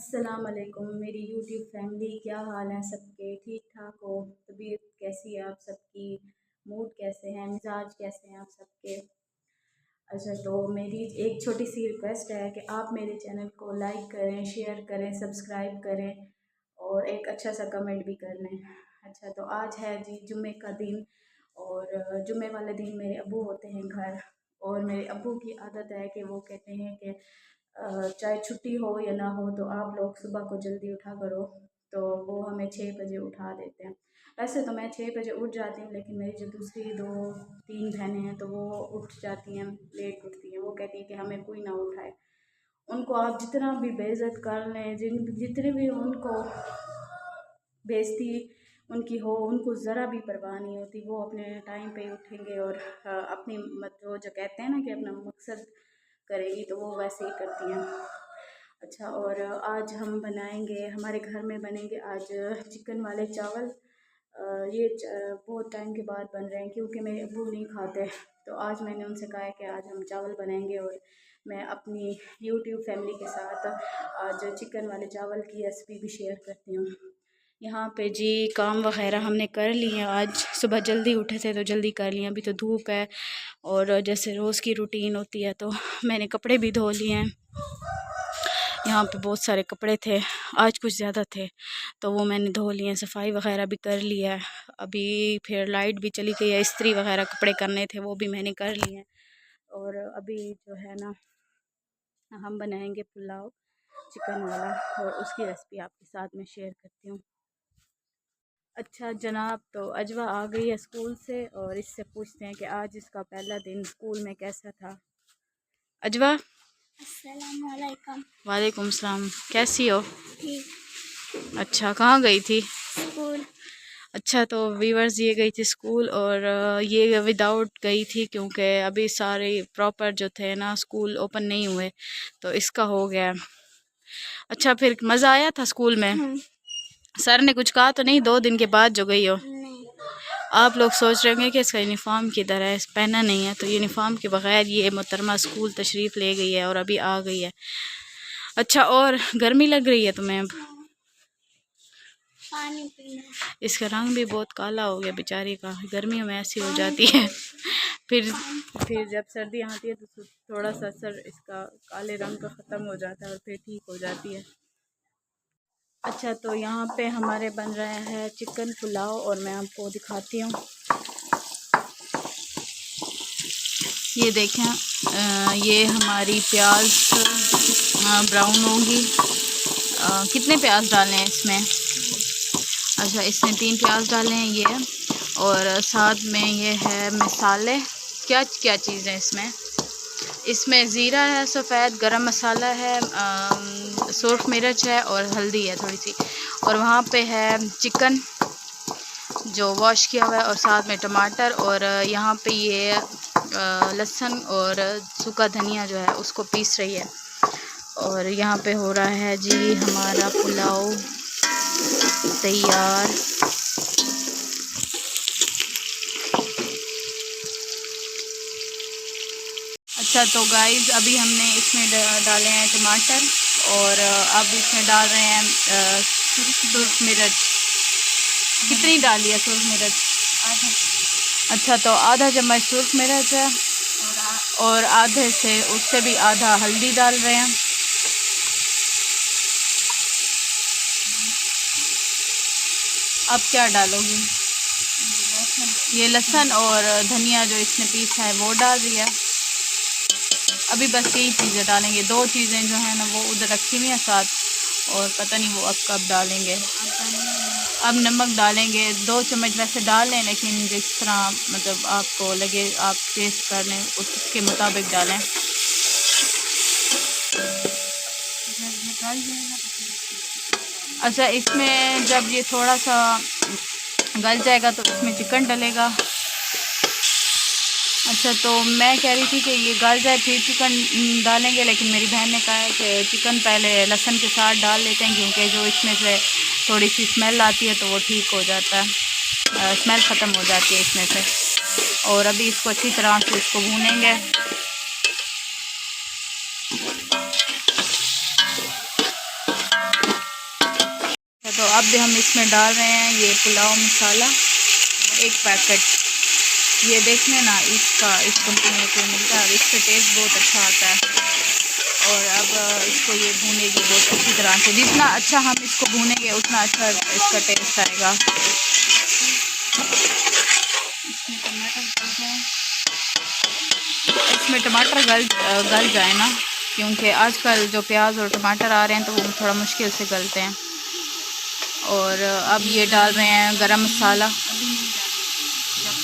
अस्सलाम वालेकुम मेरी यूट्यूब फैमिली, क्या हाल है सबके? ठीक ठाक हो? तबीयत कैसी है आप सबकी? मूड कैसे हैं? मिजाज कैसे हैं आप सबके? अच्छा, तो मेरी एक छोटी सी रिक्वेस्ट है कि आप मेरे चैनल को लाइक करें, शेयर करें, सब्सक्राइब करें और एक अच्छा सा कमेंट भी कर लें। अच्छा, तो आज है जी जुम्मे का दिन और जुम्मे वाले दिन मेरे अब्बू होते हैं घर। और मेरे अब्बू की आदत है कि वो कहते हैं कि चाहे छुट्टी हो या ना हो तो आप लोग सुबह को जल्दी उठा करो। तो वो हमें 6 बजे उठा देते हैं। वैसे तो मैं 6 बजे उठ जाती हूँ, लेकिन मेरी जो दूसरी दो तीन बहनें हैं तो वो उठ जाती हैं, लेट उठती हैं। वो कहती हैं कि हमें कोई ना उठाए। उनको आप जितना भी बेइज्जत कर लें, जितने भी उनको बेइज्जती उनकी हो, उनको ज़रा भी परवाह नहीं होती। वो अपने टाइम पे उठेंगे और अपनी वो जो कहते हैं ना कि अपना मकसद करेगी, तो वो वैसे ही करती हैं। अच्छा, और आज हम बनाएंगे, हमारे घर में बनेंगे आज चिकन वाले चावल। ये बहुत टाइम के बाद बन रहे हैं क्योंकि मेरे अब्बू नहीं खाते। तो आज मैंने उनसे कहा है कि आज हम चावल बनाएंगे और मैं अपनी यूट्यूब फैमिली के साथ आज चिकन वाले चावल की रेसिपी भी शेयर करती हूँ। यहाँ पे जी काम वगैरह हमने कर लिए हैं। आज सुबह जल्दी उठे थे तो जल्दी कर लिए। अभी तो धूप है और जैसे रोज़ की रूटीन होती है, तो मैंने कपड़े भी धो लिए हैं। यहाँ पे बहुत सारे कपड़े थे, आज कुछ ज़्यादा थे तो वो मैंने धो लिए हैं। सफाई वगैरह भी कर लिया है। अभी फिर लाइट भी चली गई है, इस्त्री वगैरह कपड़े करने थे वो भी मैंने कर लिए हैं। और अभी जो है ना, हम बनाएंगे पुलाव चिकन वाला और उसकी रेसिपी आपके साथ में शेयर करती हूँ। अच्छा जनाब, तो अजवा आ गई है स्कूल से और इससे पूछते हैं कि आज इसका पहला दिन स्कूल में कैसा था। अजवा। अस्सलाम वालेकुम। वालेकुम सलाम, कैसी हो? ठीक। अच्छा, कहाँ गई थी? स्कूल। अच्छा, तो वीवर्स ये गई थी स्कूल और ये विदाउट गई थी क्योंकि अभी सारे प्रॉपर जो थे ना स्कूल ओपन नहीं हुए, तो इसका हो गया। अच्छा, फिर मज़ा आया था स्कूल में? सर ने कुछ कहा तो नहीं 2 दिन के बाद जो गई हो? नहीं। आप लोग सोच रहे होंगे कि इसका यूनिफॉर्म किधर है, पहना नहीं है। तो यूनिफॉर्म के बगैर ये मोहतरमा स्कूल तशरीफ़ ले गई है और अभी आ गई है। अच्छा, और गर्मी लग रही है तुम्हें अब? पानी पीना। इसका रंग भी बहुत काला हो गया बेचारी का, गर्मियों में ऐसी हो जाती है। फिर जब सर्दी आती है तो थोड़ा सा असर इसका काले रंग का ख़त्म हो जाता है और फिर ठीक हो जाती है। अच्छा, तो यहाँ पे हमारे बन रहा है चिकन पुलाव और मैं आपको दिखाती हूँ। ये देखें, ये हमारी प्याज ब्राउन होगी। कितने प्याज डालें हैं इसमें? अच्छा, इसमें 3 प्याज डाले हैं ये। और साथ में ये है मसाले। क्या क्या चीज़ है इसमें? इसमें ज़ीरा है, सफ़ेद गरम मसाला है, सुर्ख मिर्च है और हल्दी है थोड़ी सी। और वहाँ पे है चिकन जो वॉश किया हुआ है और साथ में टमाटर। और यहाँ पे ये लहसुन और सूखा धनिया जो है उसको पीस रही है। और यहाँ पे हो रहा है जी हमारा पुलाव तैयार। अच्छा, तो गाइस अभी हमने इसमें डाले हैं टमाटर और अब इसमें डाल रहे हैं सुर्ख मिर्च। कितनी डाली है सुर्ख मिर्च? अच्छा, तो आधा चम्मच सुर्ख मिर्च है और आधे से उससे भी आधा हल्दी डाल रहे हैं। अब क्या डालोगी? ये लहसुन और धनिया जो इसने पीसा है वो डाल दिया। अभी बस यही चीज़ें डालेंगे, 2 चीज़ें जो है ना वो उधर रखी हुई हैं साथ, और पता नहीं वो अब कब डालेंगे। अब नमक डालेंगे, 2 चम्मच वैसे डाल लें, लेकिन जिस तरह मतलब आपको लगे आप टेस्ट कर लें उसके मुताबिक डालें। अच्छा, इसमें जब ये थोड़ा सा गल जाएगा तो इसमें चिकन डलेगा। अच्छा, तो मैं कह रही थी कि ये गल जाए फिर चिकन डालेंगे, लेकिन मेरी बहन ने कहा है कि चिकन पहले लहसुन के साथ डाल लेते हैं क्योंकि जो इसमें से थोड़ी सी स्मेल आती है तो वो ठीक हो जाता है, स्मेल ख़त्म हो जाती है इसमें से। और अभी इसको अच्छी तरह से इसको भूनेंगे। तो अब भी हम इसमें डाल रहे हैं ये पुलाव मसाला, एक पैकेट। ये देख लेना, इसका इस कंपनी को मिलता है और इसका टेस्ट बहुत अच्छा आता है। और अब इसको ये भूनेगी बहुत अच्छी तरह से। जितना अच्छा हम इसको भूनेंगे उतना अच्छा इसका टेस्ट आएगा। इसमें टमाटर गल जाए ना, क्योंकि आजकल जो प्याज और टमाटर आ रहे हैं तो वो थोड़ा मुश्किल से गलते हैं। और अब ये डाल रहे हैं गरम मसाला। जब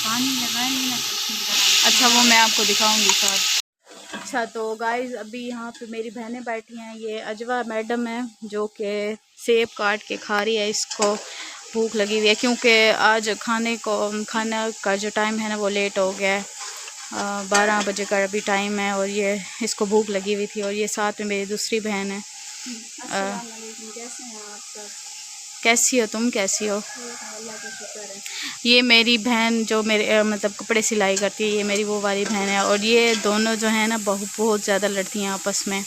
पानी लगाएंगे ना तो अच्छा, वो मैं आपको दिखाऊंगी साथ। अच्छा तो गाइस, अभी यहाँ पे मेरी बहनें बैठी हैं। ये अजवा मैडम है जो कि सेब काट के खा रही है। इसको भूख लगी हुई है क्योंकि आज खाना का जो टाइम है ना वो लेट हो गया है। 12 बजे का अभी टाइम है और ये इसको भूख लगी हुई थी। और ये साथ में मेरी दूसरी बहन है। कैसे हैं आप सब? कैसी हो तुम, कैसी हो? अल्लाह का शुक्र है। ये मेरी बहन जो मेरे मतलब कपड़े सिलाई करती है, ये मेरी वो वाली बहन है। और ये दोनों जो है ना बहुत ज़्यादा लड़ती हैं आपस में।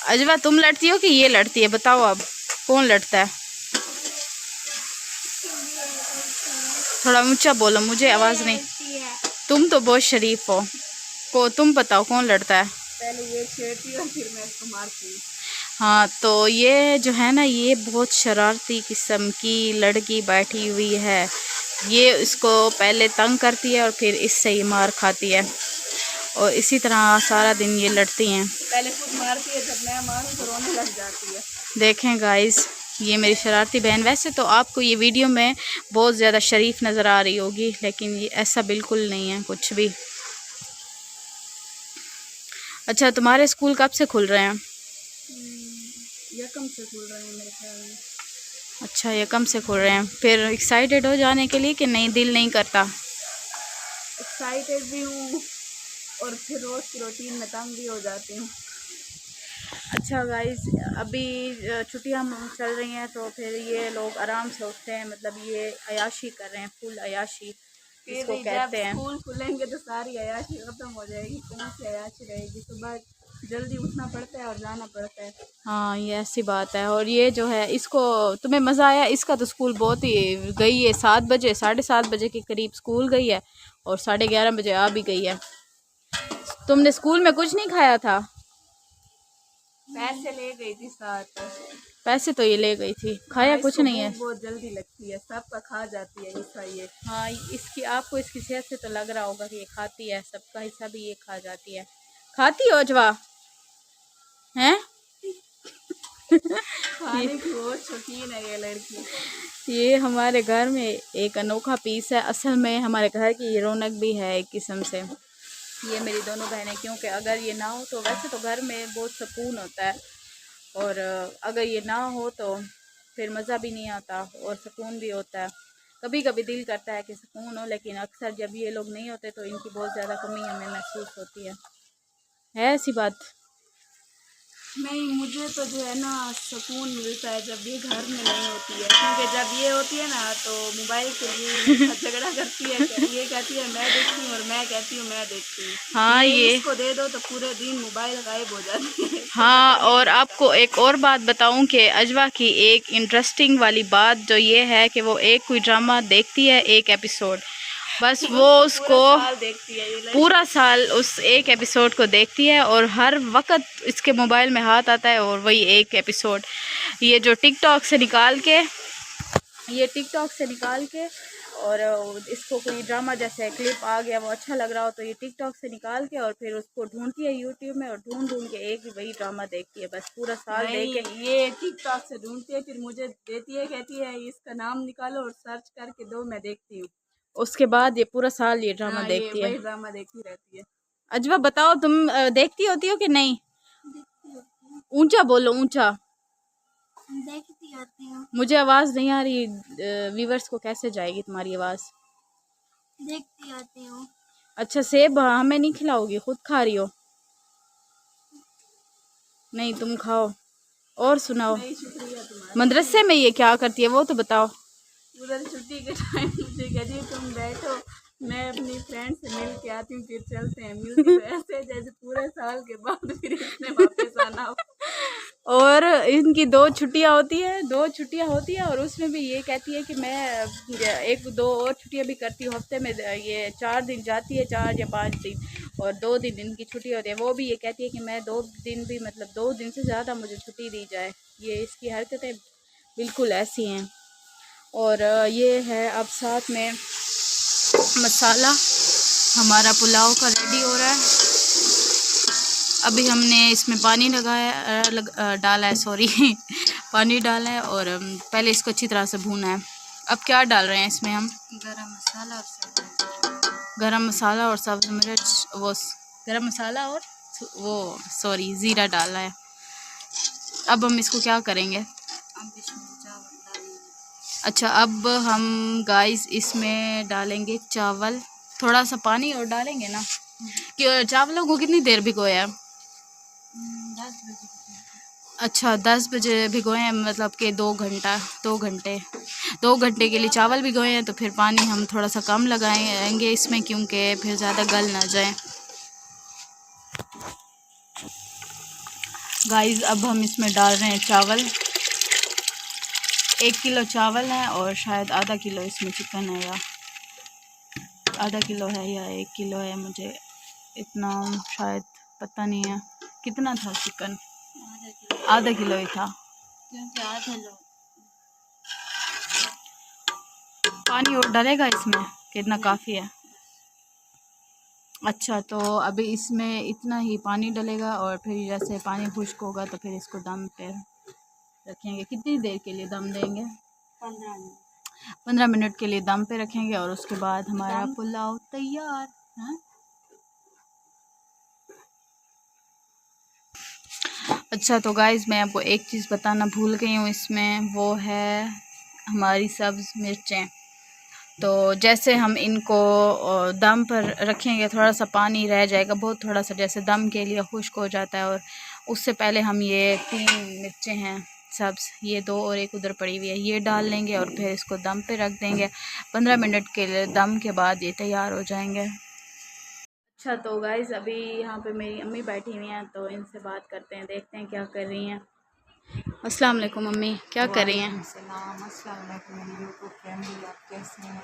अजवा तुम लड़ती हो कि ये लड़ती है? बताओ अब कौन लड़ता है? थोड़ा ऊंचा बोलो, मुझे आवाज़ नहीं। तुम तो बहुत शरीफ हो। तुम बताओ कौन लड़ता है? पहले ये छेड़ती है फिर मैं इसको मारती हूँ। हाँ, तो ये जो है ना, ये बहुत शरारती किस्म की लड़की बैठी हुई है। ये इसको पहले तंग करती है और फिर इससे ही मार खाती है। और इसी तरह सारा दिन ये लड़ती हैं। पहले खुद मारती है, जब मैं मारूं तो रोने लग जाती है। देखें गाइस, ये मेरी शरारती बहन। वैसे तो आपको ये वीडियो में बहुत ज़्यादा शरीफ नज़र आ रही होगी, लेकिन ये ऐसा बिल्कुल नहीं है कुछ भी। अच्छा, तुम्हारे स्कूल कब से खुल रहे हैं? यकम से खुल रहे हैं मेरे ख्याल में। अच्छा, यकम से खुल रहे हैं। फिर एक्साइटेड हो जाने के लिए कि नहीं, दिल नहीं करता? एक्साइटेड भी हूँ और फिर रोज़ की रूटीन में तंग भी हो जाती हूँ। अच्छा गाइस, अभी छुट्टियाँ चल रही हैं तो फिर ये लोग आराम से उठते हैं। मतलब ये अयाशी कर रहे हैं, फुल अयाशी इसको कहते हैं। स्कूल खुलेंगे तो सारी अयाशी ख़त्म हो जाएगी। कौन सी अयाशी रहेगी? सुबह जल्दी उठना पड़ता है और जाना पड़ता है। हाँ, ये ऐसी बात है। और ये जो है, इसको तुम्हें मज़ा आया? इसका तो स्कूल बहुत ही गई है। 7 बजे 7:30 बजे के करीब स्कूल गई है और 11:30 बजे आ भी गई है। तुमने स्कूल में कुछ नहीं खाया था? पैसे ले गई थी साथ। पैसे तो ये ले गई थी, खाया कुछ नहीं है। बहुत जल्दी लगती है, सबका खा जाती है हिस्सा ये। हाँ, इसकी आपको इसकी सेहत से तो लग रहा होगा कि ये खाती है, सबका हिस्सा भी ये खा जाती है। खाती हो अजवा? हैं? खाने की बहुत शौकीन है ये लड़की। ये हमारे घर में एक अनोखा पीस है। असल में हमारे घर की ये रौनक भी है एक किस्म से। ये मेरी दोनों बहनें, क्योंकि अगर ये ना हो तो वैसे तो घर में बहुत सुकून होता है, और अगर ये ना हो तो फिर मज़ा भी नहीं आता और सुकून भी होता है। कभी कभी दिल करता है कि सुकून हो, लेकिन अक्सर जब ये लोग नहीं होते तो इनकी बहुत ज़्यादा कमी हमें महसूस होती है ऐसी बात। नहीं, मुझे तो जो है ना सुकून मिलता है जब ये घर में नहीं होती है, क्योंकि जब ये होती है ना तो मोबाइल के लिए झगड़ा करती है। ये कहती है मैं देखती हूँ और मैं कहती हूँ मैं देखती हूँ। हाँ, ये इसको दे दो तो पूरे दिन मोबाइल गायब हो जाती है। हाँ, और आपको एक और बात बताऊं कि अजवा की एक इंटरेस्टिंग वाली बात जो ये है कि वो एक कोई ड्रामा देखती है, एक एपिसोड, बस वो उसको पूरा साल उस एक एपिसोड को देखती है और हर वक्त इसके मोबाइल में हाथ आता है और वही एक एपिसोड। ये जो टिकटॉक से निकाल के और इसको कोई ड्रामा जैसे क्लिप आ गया, वो अच्छा लग रहा हो तो ये टिकटॉक से निकाल के और फिर उसको ढूंढती है यूट्यूब में और ढूंढ के एक ही वही ड्रामा देखती है, बस पूरा साल देख के। ये टिकटॉक से ढूंढती है, फिर मुझे देती है, कहती है इसका नाम निकालो और सर्च करके दो, मैं देखती हूँ। उसके बाद ये पूरा साल ये ड्रामा देखती है, ड्रामा देखती रहती है। अजवा बताओ, तुम देखती होती हो कि नहीं? ऊंचा बोलो, ऊंचा। देखती होती हूँ। मुझे आवाज़ नहीं आ रही, व्यूवर्स को कैसे जाएगी तुम्हारी आवाज़? देखती होती हूँ। अच्छा, सेब हमें नहीं खिलाओगी, खुद खा रही हो? नहीं, तुम खाओ। और सुनाओ, मदरसे में ये क्या करती है वो तो बताओ। उधर छुट्टी के टाइम मुझे कहती है तुम बैठो, मैं अपनी फ्रेंड से मिल के आती हूँ, फिर चलते हैं। मिलती तो ऐसे जैसे पूरे साल के बाद फिर इसने वापस आना हो। और इनकी 2 छुट्टियाँ होती है और उसमें भी ये कहती है कि मैं 1-2 और छुट्टियाँ भी करती हूँ हफ्ते में। ये 4 दिन जाती है, 4 या 5 दिन, और 2 दिन इनकी छुट्टी होती है। वो भी ये कहती है कि मैं 2 दिन भी, मतलब 2 दिन से ज़्यादा मुझे छुट्टी दी जाए। ये इसकी हरकतें बिल्कुल ऐसी हैं। और ये है अब साथ में मसाला हमारा पुलाव का रेडी हो रहा है। अभी हमने इसमें पानी डाला है, सॉरी पानी डाला है, और पहले इसको अच्छी तरह से भूना है। अब क्या डाल रहे हैं इसमें हम? गरम मसाला और सब्ज़ मिर्च, वो गरम मसाला और वो सॉरी ज़ीरा डाला है। अब हम इसको क्या करेंगे? अब इसमें चावल डालेंगे। अच्छा, अब हम गाइस इसमें डालेंगे चावल, थोड़ा सा पानी और डालेंगे ना। कि चावलों को कितनी देर भिगोया है? 10 बजे। अच्छा, 10 बजे भिगोए हैं, मतलब कि 2 घंटे के लिए चावल भिगोए हैं। तो फिर पानी हम थोड़ा सा कम लगाएंगे इसमें, क्योंकि फिर ज़्यादा गल ना जाए। गाइस अब हम इसमें डाल रहे हैं चावल। 1 किलो चावल है और शायद आधा किलो इसमें चिकन है, या आधा किलो है या 1 किलो है, मुझे इतना शायद पता नहीं है। कितना था चिकन? आधा किलो ही था, क्योंकि आधा किलो। पानी और डालेगा इसमें, कितना काफ़ी है? अच्छा, तो अभी इसमें इतना ही पानी डलेगा और फिर जैसे पानी खुश्क होगा तो फिर इसको दम पे रखेंगे। कितनी देर के लिए दम देंगे? 15 मिनट के लिए दम पे रखेंगे और उसके बाद हमारा पुलाव तैयार है। अच्छा, तो गाइस मैं आपको एक चीज़ बताना भूल गई हूँ इसमें, वो है हमारी सब्ज़ मिर्चें। तो जैसे हम इनको दम पर रखेंगे, थोड़ा सा पानी रह जाएगा, बहुत थोड़ा सा, जैसे दम के लिए खुश्क हो जाता है। और उससे पहले हम ये 3 मिर्चें हैं सब्ज़, ये 2 और 1 उधर पड़ी हुई है, ये डाल लेंगे और फिर इसको दम पे रख देंगे 15 मिनट के लिए। दम के बाद ये तैयार हो जाएंगे। अच्छा, तो गाइस अभी यहाँ पे मेरी अम्मी बैठी हुई हैं, तो इनसे बात करते हैं, देखते हैं क्या कर रही हैं। अस्सलाम वालेकुम अम्मी, क्या कर रही हैं? अस्सलाम वालेकुम मेरी यूट्यूब फैमिली, आप कैसे हैं?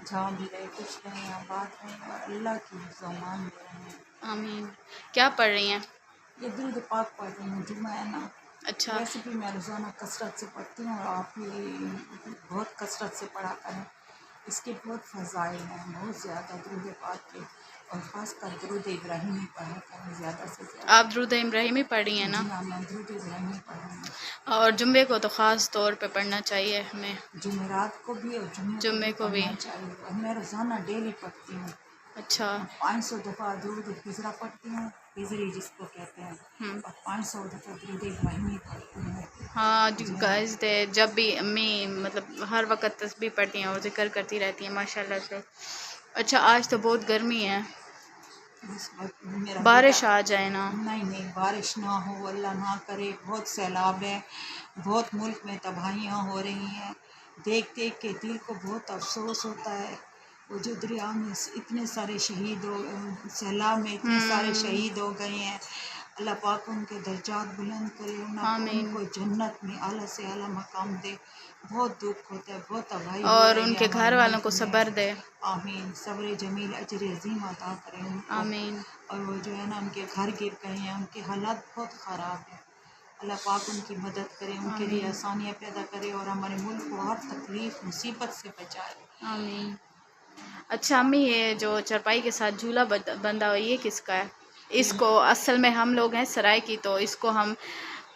जहाँ भी रहे कुछ नहीं, आप बात नहीं और अल्लाह की मान दे रहे हैं। आमीन। क्या पढ़ रही हैं? ये दुरूद पाक पढ़ रही हूँ, जुम्मा है ना। अच्छा। वैसे भी मैं रोज़ाना कसरत से पढ़ती हूँ और आप भी बहुत कसरत से पढ़ा करें। इसके बहुत फ़ज़ाइल हैं, बहुत ज़्यादा दुरूद पाक के, और ख़ासकर दुरूद इब्राहिमी पढ़ा करें ज़्यादा से ज़्यादा। आप दुरूद इब्राहिमी पढ़ रही हैं ना? जी हाँ, मैं दुरूद इब्राहिमी पढ़ रही हूँ। और जुम्मे को तो ख़ास तौर पे पढ़ना चाहिए हमें। जुमेरात को भी और जुम्मे को भी पढ़ना चाहिए, और मैं रोज़ाना डेली पढ़ती हूँ। अच्छा। 500 दफ़ा दुरूद हिजरा पढ़ती हूँ, हिजरी जिसको कहते हैं, और 500 दफ़ा दुरूद इब्राहिमी पढ़ती हूँ। हाँ गाइस, दे जब भी अम्मी मतलब हर वक्त तस्बीह पढ़ती हैं और ज़िक्र करती रहती हैं माशाल्लाह से। अच्छा, आज तो बहुत गर्मी है, बारिश आ जाए ना। नहीं, बारिश ना हो, अल्लाह ना करे। बहुत सैलाब है, बहुत मुल्क में तबाहियाँ हो रही हैं। देख देख के दिल को बहुत अफसोस होता है। वो जो दरिया में इतने सारे शहीद हो, सैलाब में इतने सारे शहीद हो गए हैं। अल्लाह पाक उनके दर्जात बुलंद करे, उनको जन्नत में आला से आला मकाम दे। बहुत दुख होता है, बहुत तबाही हो और रही है उनके हमारे घर वालों मुल्क को में। सब्र दे। आमीन। सब्र जमील अजर अजीम अता करें उनको। आमीन। और वो जो है ना, उनके घर गिर गए हैं, उनके हालात बहुत ख़राब हैं। अल्लाह पाक उनकी मदद करे, उनके लिए आसानियाँ पैदा करे और हमारे मुल्क को हर तकलीफ़ मुसीबत से बचाए। आमीन। अच्छा अम्मी, ये जो चरपाई के साथ झूला बंधा हुआ, ये किसका है? इसको असल में हम लोग हैं सराय की, तो इसको हम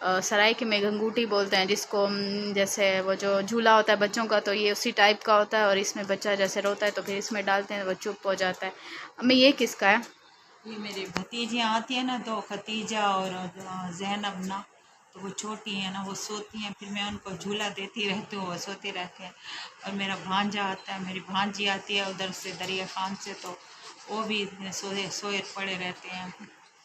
सराय के में गंगूटी बोलते हैं, जिसको जैसे वो जो झूला होता है बच्चों का, तो ये उसी टाइप का होता है। और इसमें बच्चा जैसे रोता है तो फिर इसमें डालते हैं, वो चुप हो जाता है। अम्मी, ये किसका है? ये मेरी भतीजियाँ आती हैं ना, तो खतीजा और ज़ैनब ना, तो वो छोटी हैं ना, वो सोती हैं, फिर मैं उनको झूला देती रहती हूँ, वो सोते रहते हैं। और मेरा भांजा आता है, मेरी भांजी आती है उधर से दरिया खान से, तो वो भी सोए सोए पड़े रहते हैं।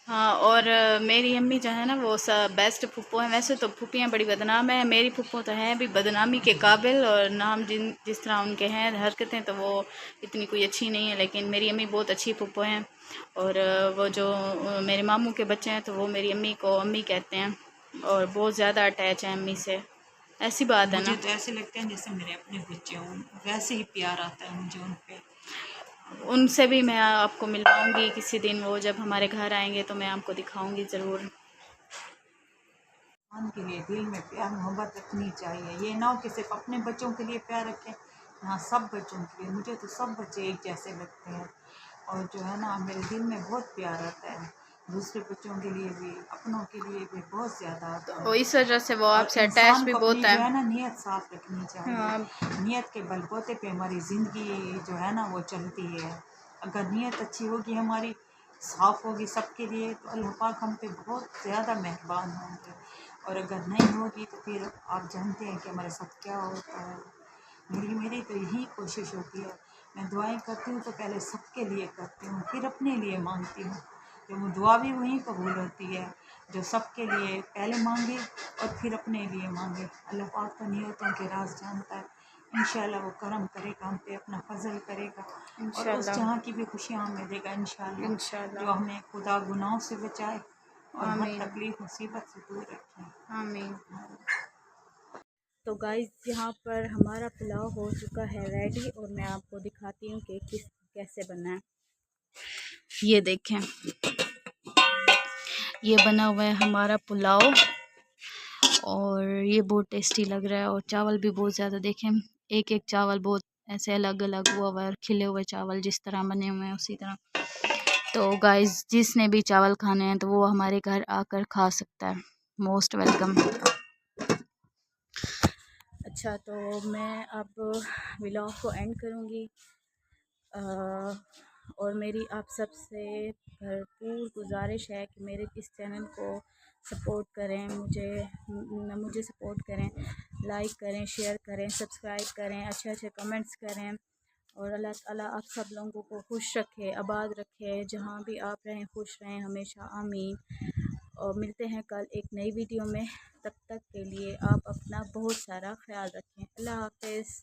हाँ, और मेरी अम्मी जो है ना, वो सब बेस्ट फुप्पो हैं। वैसे तो फुप्पियाँ बड़ी बदनाम हैं, मेरी फुप्पो तो हैं भी बदनामी के काबिल, और नाम जिस तरह उनके हैं हरकतें, तो वो इतनी कोई अच्छी नहीं है। लेकिन मेरी अम्मी बहुत अच्छी फुप्पो हैं। और वो जो मेरे मामू के बच्चे हैं, तो वो मेरी अम्मी को अम्मी कहते हैं। और बहुत ज़्यादा अटैच है अम्मी से, ऐसी बात है मुझे ना। तो ऐसे लगते हैं जैसे मेरे अपने बच्चे हों, वैसे ही प्यार आता है मुझे उन पे। उनसे भी मैं आपको मिलवाऊंगी किसी दिन, वो जब हमारे घर आएंगे तो मैं आपको दिखाऊंगी ज़रूर। इंसान के लिए दिल में प्यार मोहब्बत रखनी चाहिए, ये ना हो कि सिर्फ अपने बच्चों के लिए प्यार रखें, हाँ सब बच्चों के लिए। मुझे तो सब बच्चे एक जैसे लगते हैं और जो है ना मेरे दिल में बहुत प्यार आता है, दूसरे बच्चों के लिए भी अपनों के लिए भी बहुत ज़्यादा आता तो है। इस वजह से वो और आपसे अटैच इंसान भी को बहुत अपनी है। जो है ना नीयत साफ रखनी हाँ। चाहिए, नीयत के बलबूते पे हमारी ज़िंदगी जो है ना वो चलती है। अगर नीयत अच्छी होगी हमारी, साफ होगी सबके लिए, तो अल्लाह पाक हम पे बहुत ज़्यादा मेहरबान होंगे। और अगर नहीं होगी तो फिर आप जानते हैं कि हमारे साथ क्या होता है। मेरी तो यही कोशिश होती है, मैं दुआएं करती हूँ तो पहले सबके लिए करती हूँ, फिर अपने लिए मांगती हूँ। तो वो दुआ भी वहीं कबूल होती है जो सबके लिए पहले मांगे और फिर अपने लिए मांगे। अल्लाह पाक तो नियतों के राज जानता है, इंशाल्लाह वो करम करेगा हम पे, अपना फजल करेगा और उस इंशाल्लाह। जहाँ की भी खुशियाँ हमें देगा इंशाल्लाह। जो इंशाल्लाह। हमें खुदा गुनाहों से बचाए और हर आमीन। तकलीफ मुसीबत से दूर रखे। आमीन। तो गाइस यहाँ पर हमारा पुलाव हो चुका है रेडी, और मैं आपको दिखाती हूँ कि कैसे बना है। ये देखें, ये बना हुआ है हमारा पुलाव और ये बहुत टेस्टी लग रहा है। और चावल भी बहुत ज़्यादा, देखें एक एक चावल बहुत ऐसे अलग अलग हुआ हुआ है, और खिले हुए चावल जिस तरह बने हुए हैं उसी तरह। तो गाइस जिसने भी चावल खाने हैं तो वो हमारे घर आकर खा सकता है, मोस्ट वेलकम। अच्छा, तो मैं अब व्लॉग को एंड करूँगी, और मेरी आप सबसे भरपूर गुजारिश है कि मेरे इस चैनल को सपोर्ट करें, मुझे सपोर्ट करें, लाइक करें, शेयर करें, सब्सक्राइब करें, अच्छे अच्छे कमेंट्स करें। और अल्लाह ताला आप सब लोगों को खुश रखे, आबाद रखे, जहाँ भी आप रहें खुश रहें हमेशा, आमीन। और मिलते हैं कल एक नई वीडियो में, तब तक के लिए आप अपना बहुत सारा ख्याल रखें। अल्लाह हाफ़िज़।